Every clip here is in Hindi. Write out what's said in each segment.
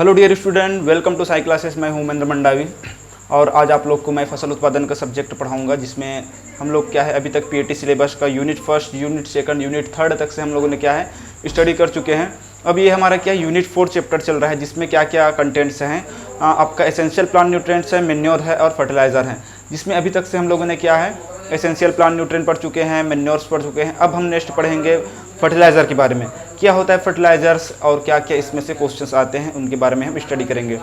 Hello dear student, welcome to Sai classes. मैं हूं महेंद्र मंडावी और आज आप लोग को मैं फसल उत्पादन का सब्जेक्ट पढ़ाऊंगा, जिसमें हम लोग क्या है अभी तक पीएटी सिलेबस का unit first, unit second, unit third तक से हम लोगों ने क्या है स्टडी कर चुके हैं। अब ये हमारा क्या यूनिट 4 चैप्टर चल रहा है, जिसमें क्या क्या कंटेंट्स हैं। आपका एसेंशियल प्लांट न्यूट्रिएंट्स है, मेन्योर है और फर्टिलाइज़र है, जिसमें अभी तक से हम लोगों ने क्या है एसेंशियल प्लांट न्यूट्रिएंट पढ़ चुके हैं, मेन्योर्स पढ़ चुके हैं। अब हम नेक्स्ट पढ़ेंगे फर्टिलाइज़र के बारे में, क्या होता है फर्टिलाइजर्स और क्या क्या इसमें से क्वेश्चंस आते हैं, उनके बारे में हम स्टडी करेंगे।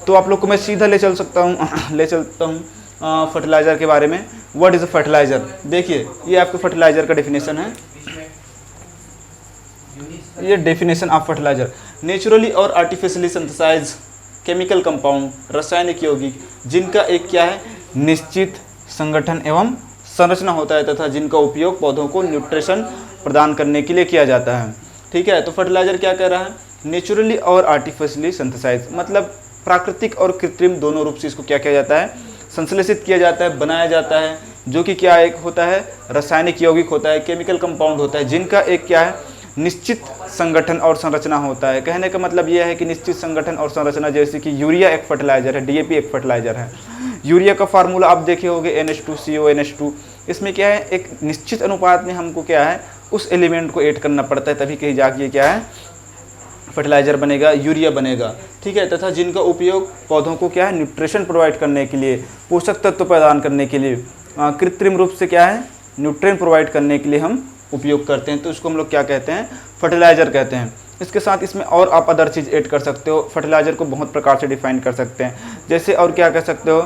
तो आप लोग को मैं सीधा ले चलता हूँ फर्टिलाइज़र के बारे में। What is a fertiliser? देखिए, ये आपके फर्टिलाइज़र का डेफिनेशन है। ये डेफिनेशन ऑफ फर्टिलाइज़र: नेचुरली और आर्टिफिशियली सिंथेसाइज केमिकल कंपाउंड, रासायनिक यौगिक, जिनका एक क्या है निश्चित संगठन एवं संरचना होता है तथा जिनका उपयोग पौधों को न्यूट्रिशन प्रदान करने के लिए किया जाता है। ठीक है, तो फर्टिलाइज़र क्या कह रहा है? नेचुरली और आर्टिफिशियली सिंथेसाइज, मतलब प्राकृतिक और कृत्रिम दोनों रूप से इसको क्या किया जाता है, संश्लेषित किया जाता है, बनाया जाता है, जो कि क्या एक होता है रासायनिक यौगिक होता है, केमिकल कंपाउंड होता है, जिनका एक क्या है निश्चित संगठन और संरचना होता है। कहने का मतलब यह है कि निश्चित संगठन और संरचना, जैसे कि यूरिया एक फर्टिलाइज़र है, डीएपी एक फर्टिलाइज़र है। यूरिया का फार्मूला आप देखे होंगे NH2CO NH2। इसमें क्या है एक निश्चित अनुपात में हमको क्या है उस एलिमेंट को ऐड करना पड़ता है, तभी कहीं जाके क्या है फर्टिलाइज़र बनेगा, यूरिया बनेगा। ठीक है, तथा जिनका उपयोग पौधों को क्या है न्यूट्रिशन प्रोवाइड करने के लिए, पोषक तत्व प्रदान करने के लिए, कृत्रिम रूप से क्या है न्यूट्रिएंट प्रोवाइड करने के लिए हम उपयोग करते हैं, तो इसको हम लोग क्या कहते हैं फर्टिलाइज़र कहते हैं। इसके साथ इसमें और आप अदर चीज़ ऐड कर सकते हो। फर्टिलाइज़र को बहुत प्रकार से डिफाइन कर सकते हैं, जैसे और क्या कह सकते हो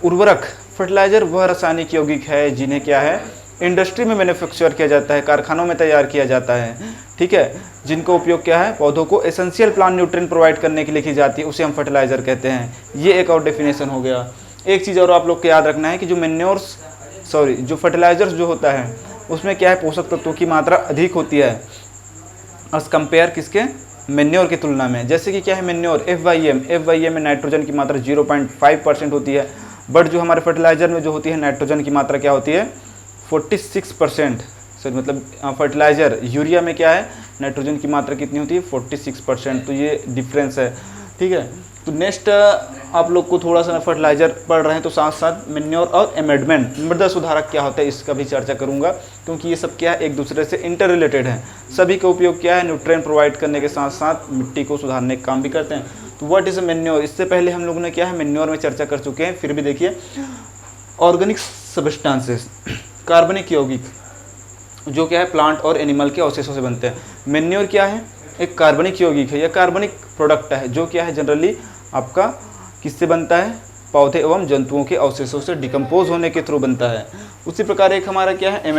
उर्वरक। फर्टिलाइज़र वह रासायनिक यौगिक है जिन्हें क्या है इंडस्ट्री में मैन्युफैक्चर किया जाता है, कारखानों में तैयार किया जाता है। ठीक है, जिनका उपयोग क्या है पौधों को एसेंशियल प्लांट न्यूट्रिएंट प्रोवाइड करने के लिए की जाती है, उसे हम फर्टिलाइज़र कहते हैं। ये एक और डेफिनेशन हो गया। एक चीज़ और आप लोग को याद रखना है कि जो फर्टिलाइज़र्स जो होता है उसमें क्या है पोषक तत्वों की मात्रा अधिक होती है एज कंपेयर किसके, मेन्योर की तुलना में। जैसे कि क्या है मेन्योर FYM में नाइट्रोजन की मात्रा 0.5% होती है, बट जो हमारे फर्टिलाइज़र में जो होती है नाइट्रोजन की मात्रा क्या होती है 46%। सॉरी, मतलब फर्टिलाइज़र यूरिया में क्या है नाइट्रोजन की मात्रा कितनी होती है 46%। तो ये डिफरेंस है। ठीक है, तो नेक्स्ट आप लोग को थोड़ा सा फर्टिलाइज़र पढ़ रहे हैं तो साथ साथ मेन्योर और एमेंडमेंट, मृदा सुधारक क्या होता है इसका भी चर्चा करूंगा, क्योंकि ये सब क्या है एक दूसरे से इंटर रिलेटेड है। सभी का उपयोग क्या है न्यूट्रिएंट प्रोवाइड करने के साथ साथ मिट्टी को सुधारने का काम भी करते हैं। तो व्हाट इज़ मेन्योर? इससे पहले हम लोगों ने क्या है मेन्योर में चर्चा कर चुके हैं, फिर भी देखिए ऑर्गेनिक सब्सटेंसेस, कार्बनिक यौगिक, जो क्या है प्लांट और एनिमल के अवशेषों से बनते हैं। मेन्योर क्या है एक कार्बनिक यौगिक है या कार्बनिक प्रोडक्ट है, जो क्या है जनरली आपका किससे बनता है पौधे एवं जंतुओं के अवशेषों से डिकम्पोज होने के थ्रू बनता है। उसी प्रकार एक हमारा क्या है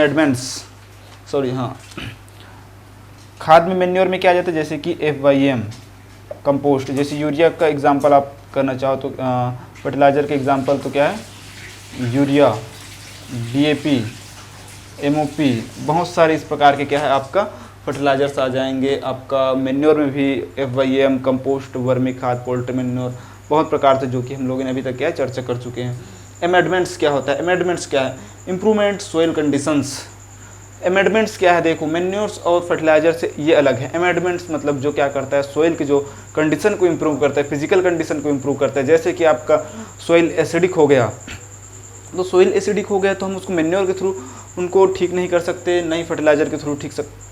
खाद में मेन्योर में क्या आ जाता है, जैसे कि FYM कंपोस्ट। जैसे यूरिया का एग्जांपल आप करना चाहो तो फर्टिलाइज़र के एग्जांपल तो क्या है यूरिया, DAP, MOP, बहुत सारे इस प्रकार के क्या है आपका फर्टिलाइजर्स आ जाएंगे। आपका मेन्योर में भी FYM, कंपोस्ट, वर्मी खाद, पोल्ट्री मेन्योर, बहुत प्रकार से, जो कि हम लोगों ने अभी तक क्या है चर्चा कर चुके हैं। एमेंडमेंट्स क्या होता है? एमेंडमेंट्स क्या है? Improvement soil conditions. एमेंडमेंट्स क्या है? देखो मेन्योर्स और फर्टिलाइजर से ये अलग है। एमेंडमेंट्स मतलब जो क्या करता है सोइल की जो कंडीशन को इम्प्रूव करता है, फिजिकल कंडीशन को इम्प्रूव करता है। जैसे कि आपका सोइल एसिडिक हो गया, तो सोइल एसिडिक हो गया तो हम उसको मेन्योर के थ्रू उनको ठीक नहीं कर सकते, नई फर्टिलाइज़र के थ्रू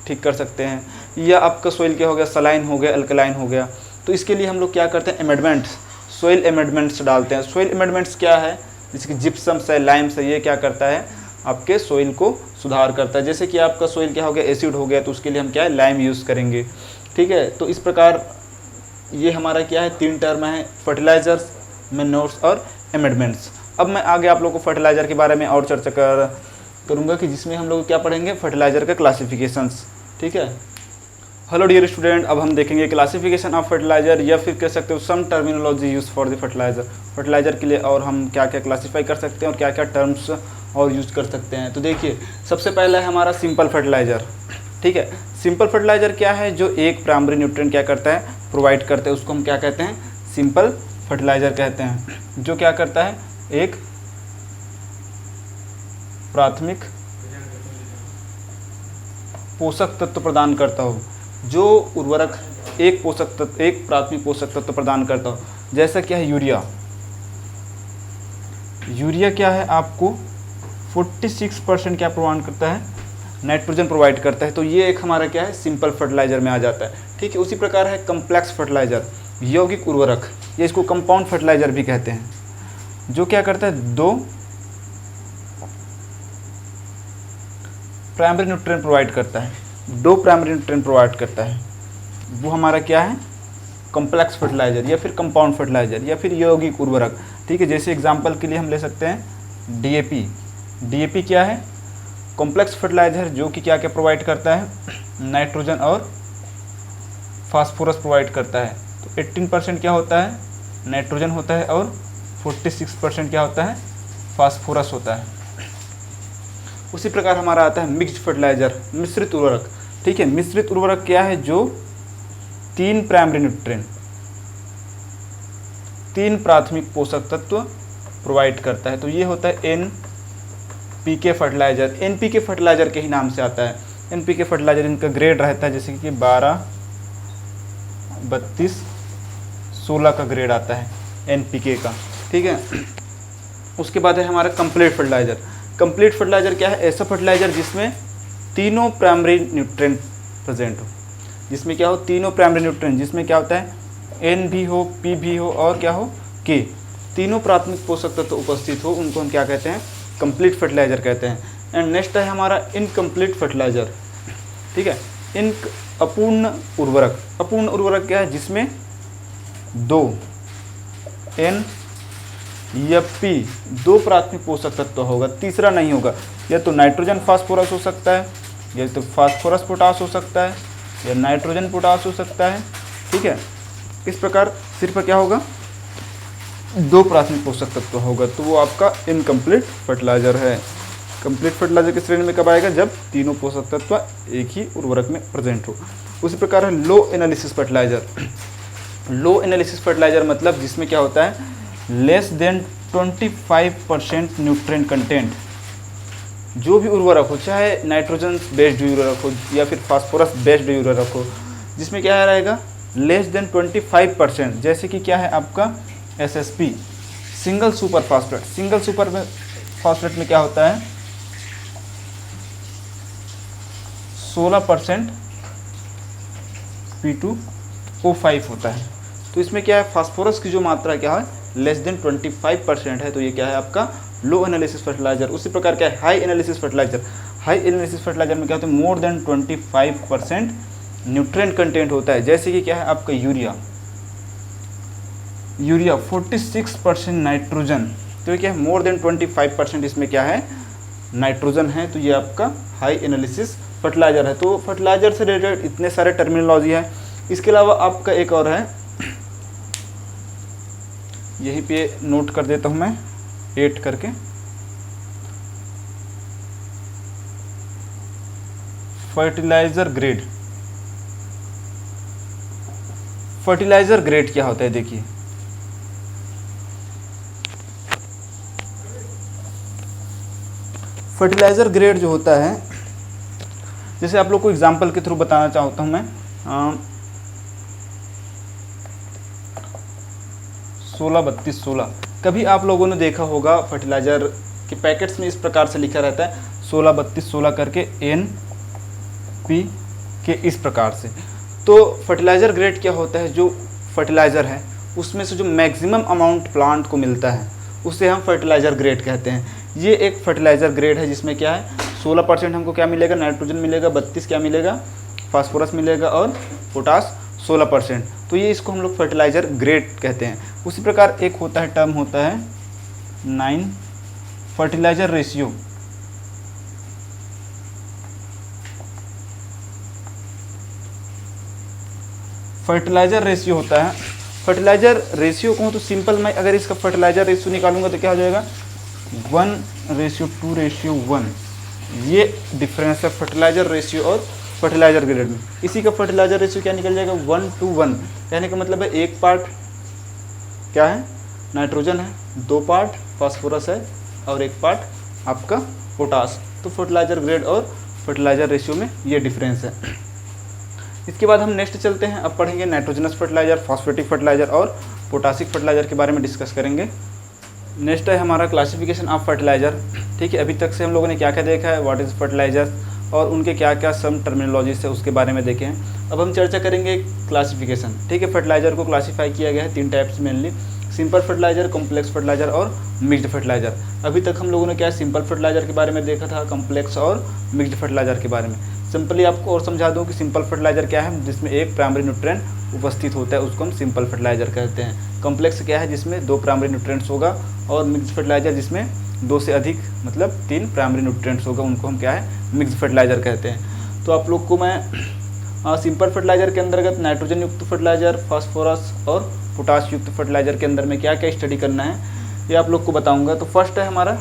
ठीक कर सकते हैं। या आपका सोइल क्या हो गया सलाइन हो गया, अल्कलाइन हो गया, तो इसके लिए हम लोग क्या करते हैं एमेंडमेंट्स, सोइल एमेंडमेंट्स डालते हैं। सोइल एमेंडमेंट्स क्या है, जैसे कि जिप्सम से, लाइम से, ये क्या करता है आपके सोइल को सुधार करता है। जैसे कि आपका सोइल क्या हो गया एसिड हो गया, तो उसके लिए हम क्या है लाइम यूज़ करेंगे। ठीक है, तो इस प्रकार ये हमारा क्या है 3 टर्म है फर्टिलाइजर्स, मेन्योर्स और एमेंडमेंट्स। अब मैं आगे आप लोगों को फर्टिलाइज़र के बारे में और चर्चा करूँगा कि जिसमें हम लोग क्या पढ़ेंगे फर्टिलाइज़र का क्लासिफिकेशंस। ठीक है, हेलो डियर स्टूडेंट, अब हम देखेंगे क्लासिफिकेशन ऑफ फर्टिलाइज़र, या फिर कह सकते हो some terminology use for the fertilizer. Fertilizer के लिए और हम क्या क्या क्लासीफाई कर सकते हैं और क्या क्या टर्म्स और यूज़ कर सकते हैं। तो देखिए सबसे पहला है हमारा सिंपल फर्टिलाइज़र। ठीक है, सिंपल फर्टिलाइज़र क्या है, जो एक प्राइमरी न्यूट्रिएंट क्या करता है प्रोवाइड करते हैं, उसको हम क्या कहते हैं सिंपल फर्टिलाइज़र कहते हैं। जो क्या करता है एक प्राथमिक पोषक तत्व प्रदान करता हो, जो उर्वरक एक पोषक तत्व, एक प्राथमिक पोषक तत्व प्रदान करता हो। जैसा क्या है यूरिया, यूरिया क्या है आपको 46% क्या प्रोवाइड करता है, नाइट्रोजन प्रोवाइड करता है। तो ये एक हमारा क्या है सिंपल फर्टिलाइजर में आ जाता है, ठीक है। उसी प्रकार है कम्प्लेक्स फर्टिलाइजर, यौगिक उर्वरक, या इसको कंपाउंड फर्टिलाइजर भी कहते हैं, जो क्या करता है दो प्राइमरी न्यूट्रिएंट प्रोवाइड करता है, दो प्राइमरी न्यूट्रिएंट प्रोवाइड करता है, वो हमारा क्या है कम्प्लेक्स फर्टिलाइजर या फिर कंपाउंड फर्टिलाइजर या फिर यौगिक उर्वरक, ठीक है। जैसे एग्जांपल के लिए हम ले सकते हैं डीएपी। डीएपी क्या है कॉम्प्लेक्स फर्टिलाइजर, जो कि क्या क्या प्रोवाइड करता है, नाइट्रोजन और फास्फोरस प्रोवाइड करता है। तो 18% क्या होता है नाइट्रोजन होता है और 46% क्या होता है फास्फोरस होता है। उसी प्रकार हमारा आता है मिक्स्ड फर्टिलाइजर, मिश्रित उर्वरक, ठीक है। मिश्रित उर्वरक क्या है, जो 3 प्राइमरी न्यूट्रिएंट, 3 प्राथमिक पोषक तत्व प्रोवाइड करता है। तो ये होता है एनपीके फर्टिलाइजर। एनपीके फर्टिलाइजर के ही नाम से आता है। एनपीके फर्टिलाइजर इनका ग्रेड रहता है, जैसे कि 12, 32, 16 का ग्रेड आता है एनपीके का, ठीक है। उसके बाद है हमारा कंप्लीट फर्टिलाइजर। कंप्लीट फर्टिलाइजर क्या है, ऐसा फर्टिलाइजर जिसमें तीनों प्राइमरी न्यूट्रिएंट प्रेजेंट हो, जिसमें क्या हो तीनों प्राइमरी न्यूट्रिएंट, जिसमें क्या होता है एन भी हो, पी भी हो और क्या हो के, तीनों प्राथमिक पोषक तत्व उपस्थित हो, उनको हम क्या कहते हैं कंप्लीट फर्टिलाइजर कहते हैं। एंड नेक्स्ट है हमारा इनकम्प्लीट फर्टिलाइजर, ठीक है। अपूर्ण उर्वरक। अपूर्ण उर्वरक क्या है, जिसमें 2 एन या पी, 2 प्राथमिक पोषक तत्व होगा, तीसरा नहीं होगा। या तो नाइट्रोजन फास्फोरस हो सकता है, या तो फास्फोरस पोटास हो सकता है, या नाइट्रोजन पोटास हो सकता है, ठीक है। इस प्रकार सिर्फ क्या होगा 2 प्राथमिक पोषक तत्व होगा, तो वो आपका इनकम्प्लीट फर्टिलाइजर है। कंप्लीट फर्टिलाइजर की श्रेणी में कब आएगा, जब तीनों पोषक तत्व एक ही उर्वरक में प्रेजेंट हो। उसी प्रकार है लो एनालिसिस फर्टिलाइजर। लो एनालिसिस फर्टिलाइजर मतलब जिसमें क्या होता है लेस देन 25% न्यूट्रिएंट कंटेंट। जो भी उर्वरक हो, चाहे नाइट्रोजन बेस्ड उर्वरक हो या फिर फास्फोरस बेस्ड उर्वरक हो, जिसमें क्या रहेगा लेस देन 25%। जैसे कि क्या है आपका SSP, single super phosphate. Single super phosphate में क्या होता है 16% P2O5 होता है। तो इसमें क्या है फास्फोरस की जो मात्रा क्या है लेस देन 25% है, तो ये क्या है आपका लो एनालिसिस फर्टिलाइजर। उसी प्रकार क्या है high analysis fertilizer. High analysis fertilizer में क्या होता है मोर देन 25% न्यूट्रिएंट कंटेंट होता है। जैसे कि क्या है आपका यूरिया, यूरिया 46% नाइट्रोजन, तो ये क्या है मोर देन 25% इसमें क्या है नाइट्रोजन है, तो ये आपका हाई एनालिसिस फर्टिलाइजर है। तो फर्टिलाइजर से रिलेटेड इतने सारे टर्मिनोलॉजी है। इसके अलावा आपका एक और है, यहीं पे नोट कर देता हूँ मैं 8 करके, फर्टिलाइजर ग्रेड। फर्टिलाइजर ग्रेड क्या होता है देखिए, फर्टिलाइजर ग्रेड जो होता है, जैसे आप लोग को एग्जांपल के थ्रू बताना चाहता हूँ मैं, 16-32-16। कभी आप लोगों ने देखा होगा फर्टिलाइजर के पैकेट्स में इस प्रकार से लिखा रहता है 16-32-16 करके NP के इस प्रकार से। तो फर्टिलाइजर ग्रेड क्या होता है, जो फर्टिलाइजर है उसमें से जो मैक्सिमम अमाउंट प्लांट को मिलता है उसे हम फर्टिलाइजर ग्रेड कहते हैं। ये एक फर्टिलाइजर ग्रेड है जिसमें क्या है 16% हमको क्या मिलेगा नाइट्रोजन मिलेगा, 32 क्या मिलेगा फास्फोरस मिलेगा और पोटास 16%। तो ये इसको हम लोग फर्टिलाइजर ग्रेड कहते हैं। उसी प्रकार एक होता है टर्म होता है 9 फर्टिलाइजर रेशियो। फर्टिलाइजर रेशियो होता है। फर्टिलाइजर रेशियो को तो सिंपल मैं अगर इसका फर्टिलाइजर रेशियो निकालूंगा तो क्या हो जाएगा 1:2:1। ये डिफरेंस है फर्टिलाइजर रेशियो और फर्टिलाइजर ग्रेड में। इसी का फर्टिलाइजर रेशियो क्या निकल जाएगा 1:1। कहने का मतलब है 1 पार्ट क्या है नाइट्रोजन है, 2 पार्ट फास्फोरस है और 1 पार्ट आपका पोटास। तो फर्टिलाइजर ग्रेड और फर्टिलाइजर रेशियो में ये डिफरेंस है। इसके बाद हम नेक्स्ट चलते हैं, अब पढ़ेंगे नाइट्रोजनस फर्टिलाइजर, फॉस्फेटिक फर्टिलाइजर और पोटासिक फर्टिलाइजर के बारे में डिस्कस करेंगे। नेक्स्ट है हमारा क्लासिफिकेशन ऑफ फर्टिलाइजर। ठीक है, अभी तक से हम लोगों ने क्या क्या देखा है, व्हाट इज़ फर्टिलाइजर और उनके क्या क्या सम टर्मिनोलॉजी है उसके बारे में देखें। अब हम चर्चा करेंगे क्लासिफिकेशन। ठीक है, फर्टिलाइजर को क्लासीफाई किया गया है 3 types mainly, simple fertilizer, complex fertilizer और मिक्स्ड फर्टिलाइजर। अभी तक हम लोगों ने क्या सिंपल फर्टिलाइजर के बारे में देखा था, कॉम्प्लेक्स और मिक्स्ड फर्टिलाइजर के बारे में। सिंपली आपको और समझा दूं कि सिंपल फर्टिलाइजर क्या है, जिसमें एक प्राइमरी न्यूट्रिएंट उपस्थित होता है, उसको हम सिंपल फर्टिलाइजर कहते हैं। कॉम्प्लेक्स क्या है, जिसमें 2 प्राइमरी न्यूट्रिएंट्स होगा, और मिक्स्ड फर्टिलाइजर जिसमें 2 से अधिक मतलब 3 प्राइमरी न्यूट्रिएंट्स होगा, उनको हम क्या है मिक्स्ड फर्टिलाइजर कहते हैं। तो आप लोग को मैं सिंपल फर्टिलाइजर के अंतर्गत नाइट्रोजन युक्त फर्टिलाइजर, फास्फोरस और पोटाश युक्त फर्टिलाइजर के अंदर में क्या क्या स्टडी करना है ये आप लोग को बताऊंगा। तो फर्स्ट है हमारा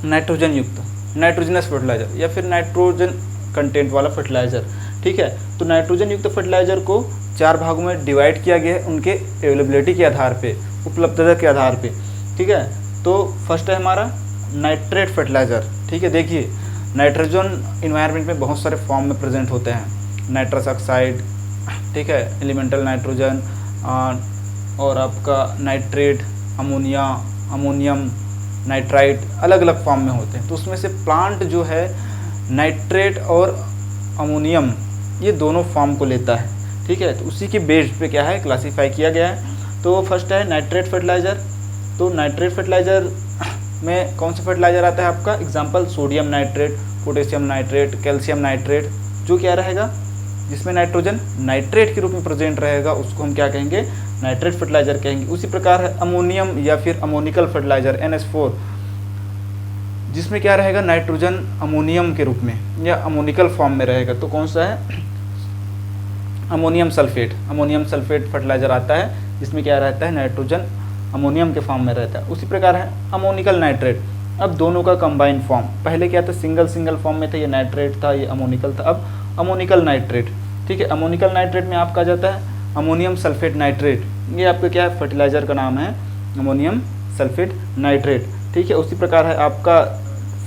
नाइट्रोजन युक्त, नाइट्रोजनस फर्टिलाइजर या फिर नाइट्रोजन कंटेंट वाला फर्टिलाइजर। ठीक है, तो नाइट्रोजन युक्त फर्टिलाइजर को 4 भागों में डिवाइड किया गया है उनके अवेलेबिलिटी के आधार पे, उपलब्धता के आधार पे। ठीक है, तो फर्स्ट है हमारा नाइट्रेट फर्टिलाइजर। ठीक है, देखिए नाइट्रोजन इन्वायरमेंट में बहुत सारे फॉर्म में प्रेजेंट होते हैं, नाइट्रस ऑक्साइड, ठीक है, एलिमेंटल नाइट्रोजन और आपका नाइट्रेट, अमोनिया, अमोनियम नाइट्राइट, अलग अलग फॉर्म में होते हैं। तो उसमें से प्लांट जो है नाइट्रेट और अमोनियम ये दोनों फॉर्म को लेता है। ठीक है, तो उसी के बेस पे क्या है क्लासीफाई किया गया है। तो फर्स्ट है नाइट्रेट फर्टिलाइज़र। तो नाइट्रेट फर्टिलाइज़र में कौन सा फर्टिलाइज़र आता है आपका, example sodium nitrate, potassium nitrate, calcium nitrate, जो क्या रहेगा जिसमें नाइट्रोजन नाइट्रेट के रूप में प्रेजेंट रहेगा, उसको हम क्या कहेंगे नाइट्रेट फर्टिलाइज़र कहेंगे। उसी प्रकार है अमोनियम या फिर अमोनिकल फर्टिलाइज़र NH4, जिसमें क्या रहेगा नाइट्रोजन अमोनियम के रूप में या अमोनिकल फॉर्म में रहेगा। तो कौन सा है ammonium sulphate, ammonium sulphate fertiliser आता है जिसमें क्या रहता है नाइट्रोजन अमोनियम के फॉर्म में रहता है। उसी प्रकार है अमोनिकल नाइट्रेट, अब दोनों का कंबाइंड फॉर्म, पहले क्या था सिंगल फॉर्म में था, ये नाइट्रेट था, ये अमोनिकल था, अब अमोनिकल नाइट्रेट। ठीक है, अमोनिकल नाइट्रेट में आपका जाता है अमोनियम सल्फेट नाइट्रेट, ये आपका क्या है फर्टिलाइज़र का नाम है अमोनियम सल्फेट नाइट्रेट। ठीक है, उसी प्रकार है आपका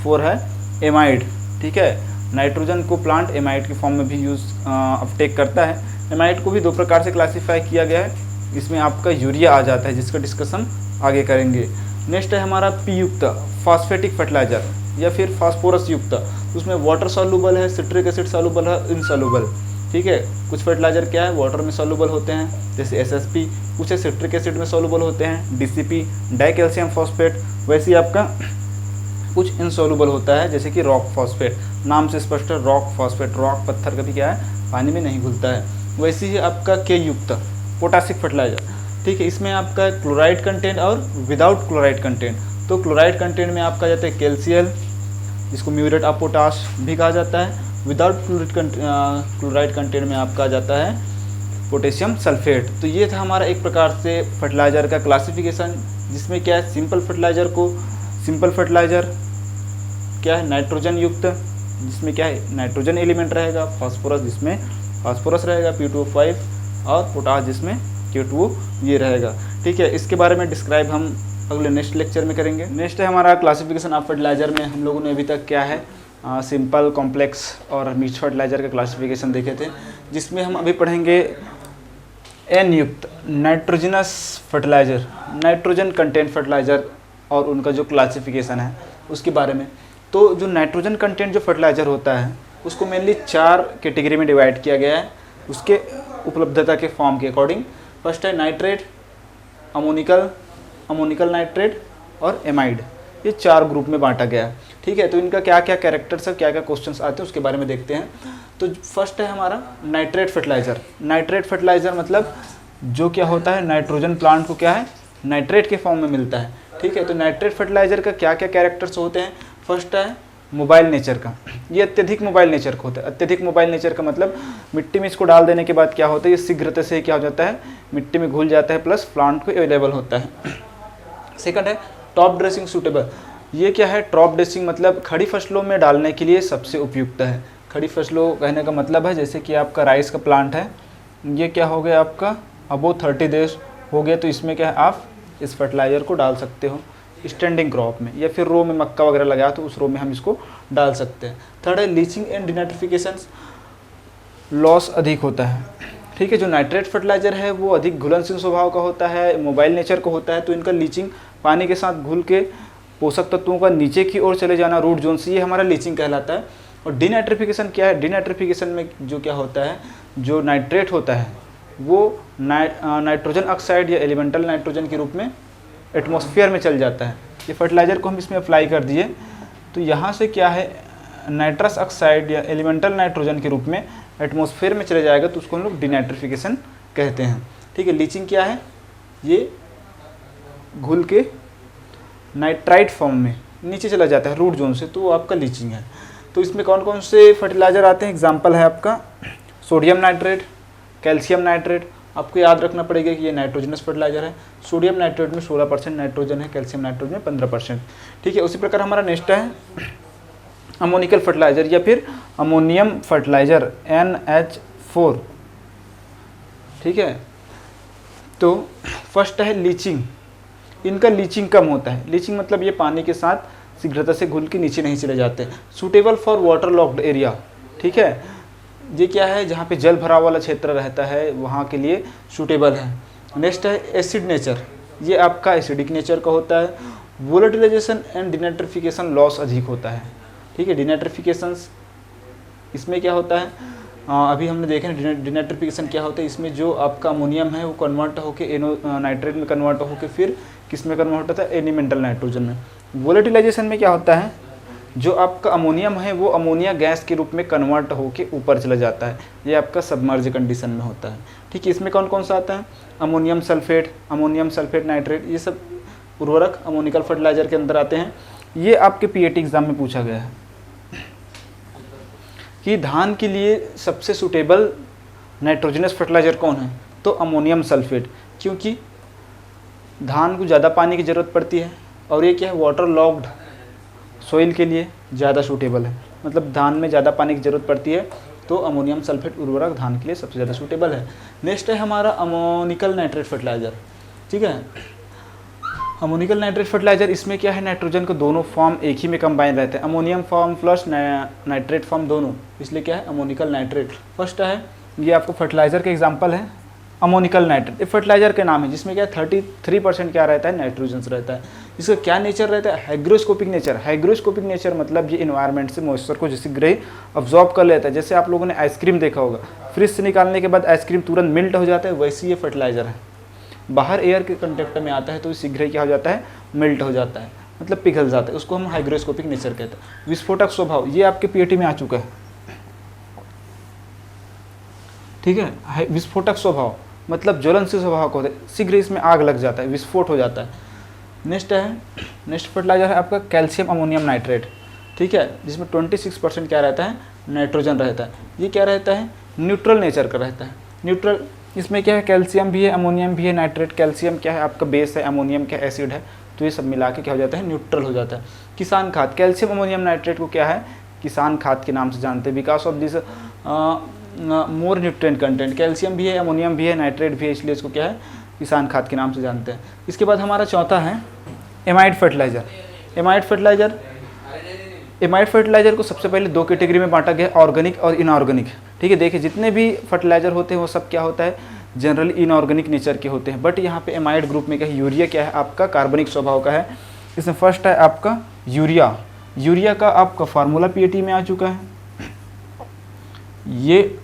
4 है एमाइड। ठीक है, नाइट्रोजन को प्लांट एमाइड के फॉर्म में भी यूज़ अपटेक करता है। एमाइड को भी 2 प्रकार से क्लासीफाई किया गया है, इसमें आपका यूरिया आ जाता है जिसका डिस्कशन आगे करेंगे। नेक्स्ट है हमारा पी युक्त फॉस्फेटिक फर्टिलाइज़र या फिर फास्फोरस युक्त, उसमें वाटर सॉल्युबल है, सिट्रिक एसिड सॉल्युबल है, इनसॉल्युबल। ठीक है, कुछ फर्टिलाइज़र क्या है वाटर में सॉल्युबल होते हैं जैसे SSP, कुछ है सिट्रिक एसिड में सॉल्युबल होते हैं DCP डाई कैल्शियम फॉस्फेट, वैसे ही आपका कुछ इनसॉल्युबल होता है जैसे कि रॉक फॉस्फेट, नाम से स्पष्ट है रॉक फॉस्फेट, रॉक पत्थर कभी क्या है पानी में नहीं घुलता है। वैसे ही आपका के युक्त पोटासिक फर्टिलाइज़र। ठीक है, इसमें आपका क्लोराइड कंटेंट और विदाउट क्लोराइड कंटेंट। तो क्लोराइड कंटेंट में आपका जाता है कैल्शियम, जिसको म्यूरेट ऑफ पोटाश भी कहा जाता है। विदाउट क्लोराइड कंटेंट में आपका जाता है पोटेशियम सल्फेट। तो ये था हमारा एक प्रकार से फर्टिलाइज़र का क्लासिफिकेशन, जिसमें क्या है सिंपल फर्टिलाइज़र क्या है नाइट्रोजन युक्त, जिसमें क्या है नाइट्रोजन एलिमेंट रहेगा, फास्फोरस जिसमें फास्फोरस रहेगा P2O5 और पोटाश जिसमें K2O ये रहेगा। ठीक है, इसके बारे में डिस्क्राइब हम अगले नेक्स्ट लेक्चर में करेंगे। नेक्स्ट है हमारा क्लासिफिकेशन ऑफ फर्टिलाइज़र में हम लोगों ने अभी तक क्या है सिंपल, कॉम्प्लेक्स और मिक्स्ड फर्टिलाइज़र का क्लासिफिकेशन देखे थे, जिसमें हम अभी पढ़ेंगे N युक्त nitrogenous fertiliser, nitrogen content fertiliser और उनका जो क्लासिफिकेशन है उसके बारे में। तो जो नाइट्रोजन कंटेंट जो फर्टिलाइज़र होता है उसको मेनली 4 कैटेगरी में डिवाइड किया गया है उसके उपलब्धता के फॉर्म के अकॉर्डिंग। फर्स्ट है नाइट्रेट, अमोनिकल नाइट्रेट और एमाइड, ये 4 ग्रुप में बांटा गया है। ठीक है, तो इनका क्या क्या कैरेक्टर्स है, क्या क्या क्वेश्चंस आते हैं उसके बारे में देखते हैं। तो फर्स्ट है हमारा नाइट्रेट फर्टिलाइज़र। नाइट्रेट फर्टिलाइज़र मतलब जो क्या होता है नाइट्रोजन प्लांट को क्या है नाइट्रेट के फॉर्म में मिलता है। ठीक है, तो नाइट्रेट फर्टिलाइज़र का क्या क्या कैरेक्टर्स होते हैं, फर्स्ट है मोबाइल नेचर का, ये अत्यधिक मोबाइल नेचर का होता है। अत्यधिक मोबाइल नेचर का मतलब मिट्टी में इसको डाल देने के बाद क्या होता है ये शीघ्रता से क्या हो जाता है मिट्टी में घुल जाता है, प्लस प्लांट को अवेलेबल होता है। सेकंड है टॉप ड्रेसिंग सूटेबल, ये क्या है टॉप ड्रेसिंग मतलब खड़ी फसलों में डालने के लिए सबसे उपयुक्त है। खड़ी फसलों कहने का मतलब है जैसे कि आपका राइस का प्लांट है, ये क्या हो गया आपका अबो 30 डेज हो गया, तो इसमें क्या है आप इस फर्टिलाइज़र को डाल सकते हो स्टैंडिंग क्रॉप में, या फिर रो में मक्का वगैरह लगाया तो उस रो में हम इसको डाल सकते हैं। थर्ड है लीचिंग एंड डिनाइट्रिफिकेशन, लॉस अधिक होता है। ठीक है, जो नाइट्रेट फर्टिलाइज़र है वो अधिक घुलनशील स्वभाव का होता है, मोबाइल नेचर का होता है, तो इनका लीचिंग पानी के साथ घुल के पोषक तत्वों का नीचे की ओर चले जाना रूट जोन से, ये हमारा लीचिंग कहलाता है। और डीनाइट्रिफिकेशन क्या है? डीनाइट्रिफिकेशन में जो क्या होता है, जो नाइट्रेट होता है वो नाइट्रोजन ऑक्साइड या एलिमेंटल नाइट्रोजन के रूप में एटमॉस्फेयर में चल जाता है। ये फर्टिलाइज़र को हम इसमें अप्लाई कर दिए तो यहाँ से क्या है, नाइट्रस ऑक्साइड या एलिमेंटल नाइट्रोजन के रूप में एटमॉस्फेयर में चले जाएगा, तो उसको हम लोग डीनाइट्रिफिकेशन कहते हैं। ठीक है, लीचिंग क्या है, ये घुल के नाइट्राइट फॉर्म में नीचे चला जाता है रूट जोन से, तो वो आपका लीचिंग है। तो इसमें कौन कौन से फर्टिलाइज़र आते हैं? एग्जांपल है आपका सोडियम नाइट्रेट, कैल्शियम नाइट्रेट। आपको याद रखना पड़ेगा कि ये नाइट्रोजनस फर्टिलाइज़र है। सोडियम नाइट्रेट में 16% नाइट्रोजन है, कैल्शियम नाइट्रेट में 15%। ठीक है, उसी प्रकार हमारा नेक्स्ट है अमोनिकल फर्टिलाइज़र या फिर अमोनियम फर्टिलाइज़र NH4। ठीक है, तो फर्स्ट है लीचिंग। इनका लीचिंग कम होता है। लीचिंग मतलब ये पानी के साथ शीघ्रता से घुल के नीचे नहीं चले जाते। Suitable for water locked area. ठीक है, ये क्या है, जहाँ पे जल भराव वाला क्षेत्र रहता है वहाँ के लिए सूटेबल है। नेक्स्ट है एसिड नेचर। ये आपका एसिडिक नेचर का होता है। वोलेटिलाइजेशन एंड डिनाइट्रिफिकेशन लॉस अधिक होता है। ठीक है, डिनाइट्रिफिकेशन इसमें क्या होता है, अभी हमने देखा है डिनाइट्रिफिकेशन क्या होता है। इसमें जो आपका अमोनियम है वो कन्वर्ट होकर नाइट्रेट में कन्वर्ट होकर फिर किस में कन्वर्ट होता है, एलिमेंटल नाइट्रोजन में। वोलेटिलाइजेशन में क्या होता है, जो आपका अमोनियम है वो अमोनिया गैस के रूप में कन्वर्ट होकर ऊपर चला जाता है। ये आपका सबमर्ज कंडीशन में होता है। ठीक है, इसमें कौन कौन सा आता है, अमोनियम सल्फेट नाइट्रेट, ये सब उर्वरक अमोनिकल फर्टिलाइजर के अंदर आते हैं। ये आपके पीएटी एग्जाम में पूछा गया है कि धान के लिए सबसे सूटेबल नाइट्रोजनस फर्टिलाइज़र कौन है, तो अमोनियम सल्फेट, क्योंकि धान को ज़्यादा पानी की ज़रूरत पड़ती है और ये क्या है, वाटर लॉक्ड सोइल के लिए ज़्यादा सूटेबल है। मतलब धान में ज़्यादा पानी की ज़रूरत पड़ती है तो अमोनियम सल्फेट उर्वरक धान के लिए सबसे ज़्यादा सूटेबल है। नेक्स्ट है हमारा अमोनिकल नाइट्रेट फर्टिलाइज़र। ठीक है, अमोनिकल नाइट्रेट फर्टिलाइज़र, इसमें क्या है, नाइट्रोजन का दोनों फॉर्म एक ही में कंबाइन रहते हैं, ammonium form plus nitrate form दोनों, इसलिए क्या है अमोनिकल नाइट्रेट। फर्स्ट है, ये आपको फर्टिलाइज़र के एग्जांपल है अमोनिकल नाइट्रेट। ये फर्टिलाइज़र के नाम है जिसमें क्या 33% क्या रहता है, नाइट्रोजन रहता है। इसका क्या नेचर रहता है, हाइग्रोस्कोपिक नेचर। हाइग्रोस्कोपिक नेचर मतलब ये इन्वायरमेंट से मॉइस्चर को जैसे ग्रही अब्जॉर्ब कर लेता है। जैसे आप लोगों ने आइसक्रीम देखा होगा, फ्रिज से निकालने के बाद आइसक्रीम तुरंत मेल्ट हो जाता है, वैसे ये फर्टिलाइज़र है। बाहर एयर के कंटेक्ट में आता है तो शीघ्र ही क्या हो जाता है, मेल्ट हो जाता है, मतलब पिघल जाता है। उसको हम हाइग्रोस्कोपिक नेचर कहते हैं। विस्फोटक स्वभाव, ये आपके पीएटी में आ चुका है। ठीक है, विस्फोटक स्वभाव मतलब ज्वलनशील स्वभाव का होता है, शीघ्र इसमें आग लग जाता है, विस्फोट हो जाता है। नेक्स्ट फर्टिलाइज़र है आपका कैल्शियम अमोनियम नाइट्रेट। ठीक है, जिसमें 26% क्या रहता है, नाइट्रोजन रहता है। ये क्या रहता है, न्यूट्रल नेचर का रहता है। न्यूट्रल, इसमें क्या है, कैल्शियम भी है, अमोनियम भी है, नाइट्रेट। कैल्शियम क्या है आपका बेस है, अमोनियम क्या एसिड है, तो ये सब मिला के क्या हो जाता है, न्यूट्रल हो जाता है। किसान खाद, कैल्शियम अमोनियम नाइट्रेट को क्या है, किसान खाद के नाम से जानते हैं। Because of this more nutrient content, calcium भी है, अमोनियम भी है, नाइट्रेट भी है, इसलिए इसको क्या है, किसान खाद के नाम से जानते हैं। इसके बाद हमारा चौथा है एमाइड फर्टिलाइज़र। एमाइड फर्टिलाइज़र को सबसे पहले दो कैटेगरी में बांटा गया, ऑर्गेनिक और इनऑर्गेनिक। ठीक है, देखिए जितने भी फर्टिलाइज़र होते हैं वो सब क्या होता है, जनरली इनऑर्गेनिक नेचर के होते हैं। बट यहाँ पे एमाइड ग्रुप में क्या है, यूरिया क्या है आपका कार्बनिक स्वभाव का है। इसमें फर्स्ट है आपका यूरिया। यूरिया का आपका फार्मूला पीएटी में आ चुका है, ये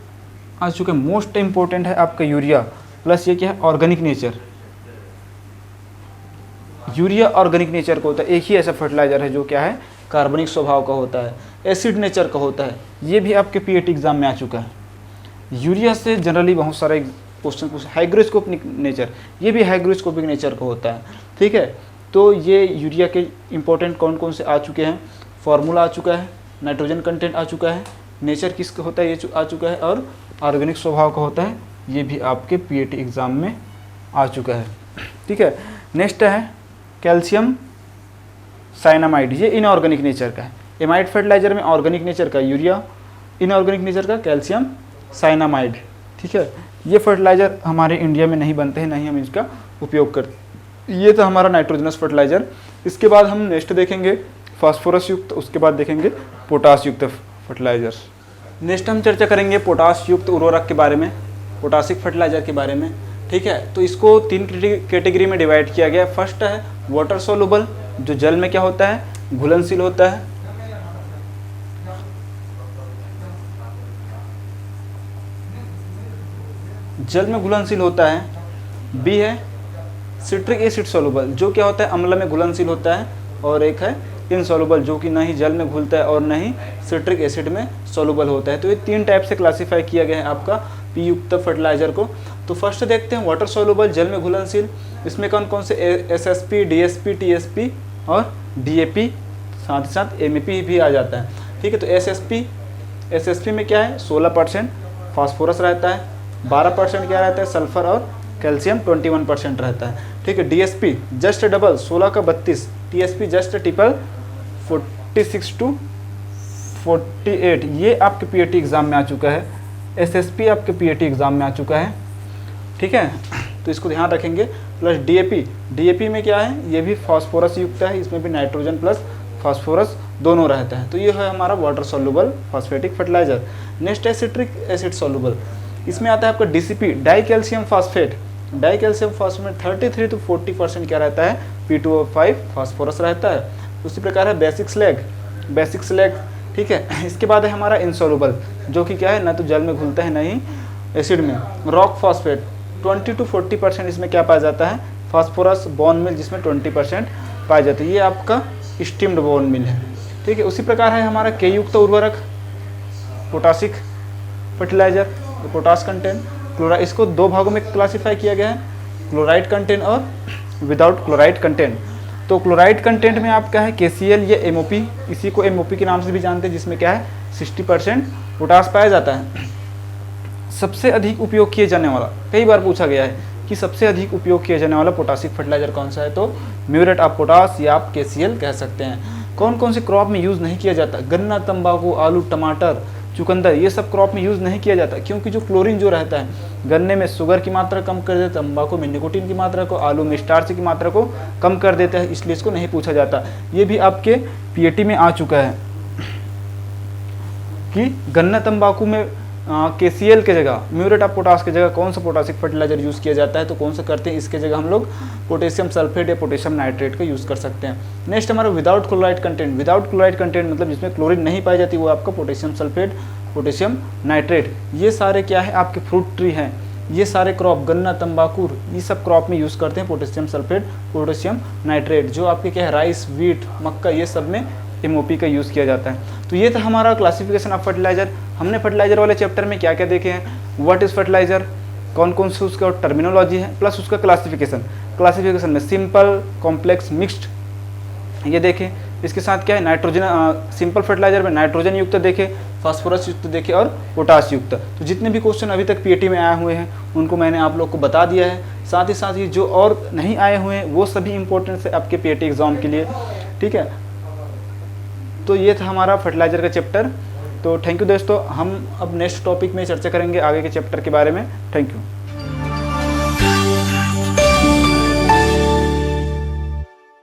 आ चुका है। मोस्ट इंपॉर्टेंट है आपका यूरिया प्लस ये क्या है, organic nature. Urea organic nature का होता है। एक ही ऐसा फर्टिलाइज़र है जो क्या है, कार्बनिक स्वभाव का होता है, एसिड नेचर का होता है। ये भी आपके पीएटी एग्जाम में आ चुका है। यूरिया से जनरली बहुत सारे क्वेश्चन पूछे। हाइग्रोस्कोपिक नेचर, ये भी हाइग्रोस्कोपिक नेचर का होता है। ठीक है, तो ये यूरिया के इंपॉर्टेंट कौन कौन से आ चुके हैं, फार्मूला आ चुका है, नाइट्रोजन कंटेंट आ चुका है, नेचर किसका होता है ये आ चुका है, और ऑर्गेनिक स्वभाव का होता है, ये भी आपके पीएटी एग्जाम में आ चुका है। ठीक है, नेक्स्ट है कैल्शियम साइनामाइड। ये इनऑर्गेनिक नेचर का है। एमाइड फर्टिलाइजर में ऑर्गेनिक नेचर का यूरिया, इनऑर्गेनिक नेचर का कैल्शियम साइनामाइड। ठीक है, ये फर्टिलाइज़र हमारे इंडिया में नहीं बनते हैं, नहीं हम इसका उपयोग करते। ये तो हमारा नाइट्रोजनस फर्टिलाइज़र। इसके बाद हम नेक्स्ट देखेंगे फास्फोरस युक्त, उसके बाद देखेंगे पोटास युक्त फर्टिलाइजर्स। नेक्स्ट हम चर्चा करेंगे पोटाश युक्त उर्वरक के बारे में, पोटासिक फर्टिलाइजर के बारे में। ठीक है, तो इसको 3 कैटेगरी में डिवाइड किया गया है। फर्स्ट है वाटर सोलुबल, जो जल में क्या होता है, घुलनशील होता है। जल में घुलनशील होता है। बी है सिट्रिक एसिड सोलुबल, जो क्या होता है, अम्ल में घुलनशील होता है। और एक है इनसोलुबल, जो कि ना ही जल में घुलता है और ना ही सिट्रिक एसिड में सोलुबल होता है। तो ये 3 टाइप से क्लासीफाई किया गया है आपका पी युक्त फर्टिलाइजर को। तो फर्स्ट देखते हैं वाटर सोलुबल, जल में घुलनशील। इसमें कौन कौन से एसएसपी, डीएसपी, टीएसपी और डीएपी, साथ ही साथ एमएपी भी आ जाता है। ठीक है, तो एसएसपी में क्या है, 16% फास्फोरस रहता है, 12% क्या रहता है, सल्फर, और कैल्शियम 21% रहता है। ठीक है, डीएसपी जस्ट डबल 16 का 32, टीएसपी जस्ट ट्रिपल 46 to 48। ये आपके पीएटी एग्ज़ाम में आ चुका है। एसएसपी आपके पीएटी एग्ज़ाम में आ चुका है। ठीक है, तो इसको ध्यान रखेंगे। प्लस डीएपी में क्या है, ये भी फास्फोरस युक्त है, इसमें भी नाइट्रोजन प्लस फास्फोरस दोनों रहता है। तो ये है हमारा water soluble phosphatic fertilizer. Next है सिट्रिक एसिड सोलुबल, इसमें आता है आपका DCP, di calcium phosphate. Di calcium phosphate 33 to 40% क्या रहता है, P2O5 फास्फोरस रहता है। उसी प्रकार है बेसिक स्लैग। ठीक है, इसके बाद है हमारा इनसोलुबल, जो कि क्या है, ना तो जल में घुलता है ना ही एसिड में। रॉक फॉस्फेट 20 to 40% इसमें क्या पाया जाता है, फास्फोरस। बोन मिल जिसमें 20% पाया जाता है, ये आपका स्टीम्ड बोन मिल है। ठीक है, उसी प्रकार है हमारा के युक्त उर्वरक potassic fertilizer, potash content chloride. इसको 2 भागों में क्लासीफाई किया गया है, क्लोराइड कंटेंट और विदाउट क्लोराइड कंटेंट। तो क्लोराइड कंटेंट में आपका है KCl या MOP, इसी को MOP के नाम से भी जानते हैं, जिसमें क्या है 60% पोटास पाया जाता है। सबसे अधिक उपयोग किए जाने वाला, कई बार पूछा गया है कि सबसे अधिक उपयोग किया जाने वाला पोटासिक फर्टिलाइजर कौन सा है, तो म्यूरेट ऑफ पोटास या आप KCl कह सकते हैं। कौन कौन से क्रॉप में यूज़ नहीं किया जाता, गन्ना, तंबाकू, आलू, टमाटर, चुकंदर, ये सब क्रॉप में यूज़ नहीं किया जाता, क्योंकि जो क्लोरीन जो रहता है गन्ने में शुगर की मात्रा कम कर देता है, तंबाकू में निकोटीन की मात्रा को, आलू में स्टार्च की मात्रा को कम कर देता है, इसलिए इसको नहीं पूछा जाता। ये भी आपके पीएटी में आ चुका है कि गन्ना तंबाकू में KCl के जगह, म्यूरेट ऑफ पोटास की जगह कौन सा पोटासिक फर्टिलाइजर यूज़ किया जाता है, तो कौन सा करते हैं, इसके जगह हम लोग पोटेशियम सल्फेट या पोटेशियम नाइट्रेट का यूज़ कर सकते हैं। नेक्स्ट हमारा without chloride content. Without chloride content मतलब जिसमें क्लोरीन नहीं पाई जाती, वो आपका पोटेशियम सल्फेट, पोटेशियम नाइट्रेट। ये सारे क्या है, आपके फ्रूट ट्री हैं, ये सारे क्रॉप, गन्ना, तंबाकू, ये सब क्रॉप में यूज़ करते हैं पोटेशियम सल्फेट, पोटेशियम नाइट्रेट। जो आपके क्या है, राइस, वीट, मक्का, ये सब में MOP का यूज़ किया जाता है। तो ये था हमारा क्लासिफिकेशन ऑफ फर्टिलाइजर। हमने फर्टिलाइजर वाले चैप्टर में क्या क्या देखे हैं, व्हाट इज़ फर्टिलाइजर, कौन कौन से उसका टर्मिनोलॉजी है, प्लस उसका क्लासिफिकेशन में सिंपल, कॉम्प्लेक्स, मिक्स्ड ये देखें। इसके साथ क्या है, नाइट्रोजन, सिंपल फर्टिलाइजर में नाइट्रोजन युक्त देखे, फास्फोरस युक्त देखे और पोटास युक्त। तो जितने भी क्वेश्चन अभी तक पीएटी में आए हुए हैं उनको मैंने आप लोग को बता दिया है। साथ ही साथ ये जो और नहीं आए हुए हैं वो सभी इंपॉर्टेंट है आपके पीएटी एग्जाम के लिए। ठीक है, तो ये था हमारा फर्टिलाइजर का चैप्टर। तो थैंक यू दोस्तों, हम अब नेक्स्ट टॉपिक में चर्चा करेंगे आगे के चैप्टर के बारे में। Thank you.